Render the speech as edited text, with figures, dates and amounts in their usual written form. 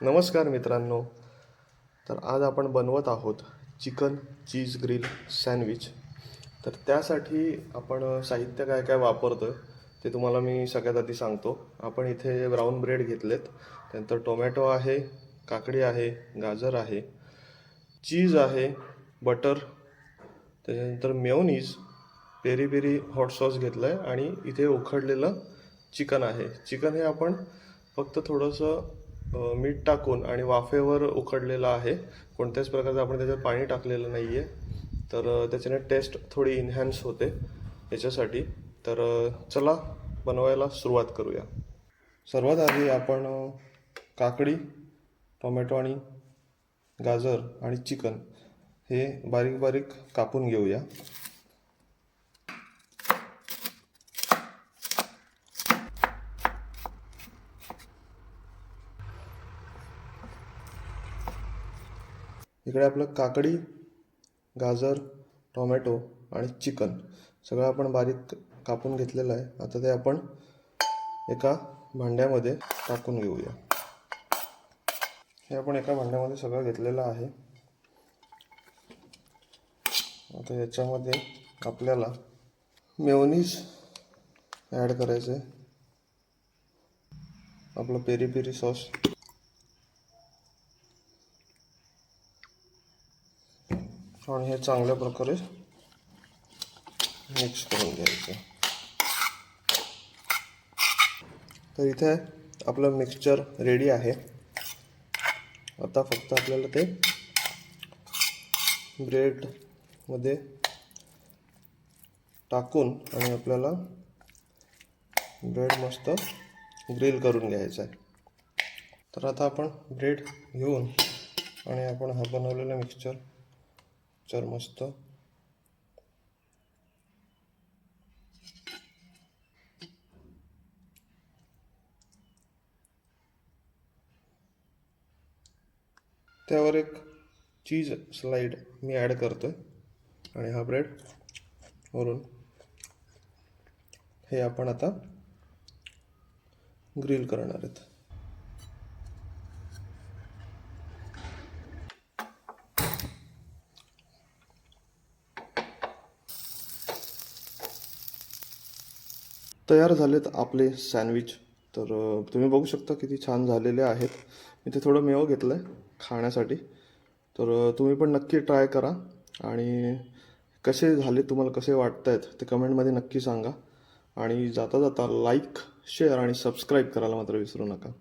नमस्कार मित्रांनो. तर आज आपण बनवत आहोत चिकन चीज ग्रिल सँडविच. तर त्यासाठी आपण साहित्य काय काय वापरतो ते तुम्हाला मी सगळ्यात आधी सांगतो. आपण इथे ब्राऊन ब्रेड घेतलेत, त्यानंतर टोमॅटो आहे, काकडी आहे, गाजर आहे, चीज आहे, बटर, त्याच्यानंतर mayonnaise, peri peri hot sauce घेतलं आहे आणि इथे उकडलेलं चिकन आहे. चिकन हे आपण फक्त थोडंसं मीठ टाकून आणि वाफेवर उकडलेलं आहे. कोणत्याच प्रकारचं आपण त्याच्यात पाणी टाकलेलं नाही आहे. तर त्याच्याने टेस्ट थोडी इन्हॅन्स होते याच्यासाठी. तर चला बनवायला सुरुवात करूया. सर्वात आधी आपण काकडी, टोमॅटो आणि गाजर आणि चिकन हे बारीक बारीक कापून घेऊया. इकडे आपलं काकडी, गाजर, टोमॅटो आणि चिकन सगळं आपण बारीक कापून घेतलेलं आहे. आता ते आपण एका भांड्यामध्ये टाकून घेऊया. हे आपण एका भांड्यामध्ये सगळं घेतलेलं आहे. आता याच्यामध्ये आपल्याला मेयोनीज ॲड करायचं आहे, आपलं पेरी पेरी सॉस आणि हे चांगल्या प्रकारे मिक्स करून घ्यायचं. तर इथे आपलं मिक्सचर रेडी आहे. आता फक्त आपल्याला ते ब्रेडमध्ये टाकून आणि आपल्याला ब्रेड मस्त ग्रिल करून घ्यायचं आहे. तर आता आपण ब्रेड घेऊन आणि आपण हा बनवलेला मिक्सचर मस्त त्यावर एक चीज स्लाइड मी ॲड करतोय आणि हा ब्रेड वरून हे आपण आता ग्रिल करणार आहेत. तयार झालेत आपले सँडविच. तर तुम्ही बघू शकता किती छान झालेले आहेत. मी ते थोडं मेयो घेतलं आहे खाण्यासाठी. तर तुम्ही पण नक्की ट्राय करा आणि कसे झाले, तुम्हाला कसे वाटत आहेत ते कमेंटमध्ये नक्की सांगा. आणि जाता जाता लाईक, शेअर आणि सबस्क्राईब करायला मात्र विसरू नका.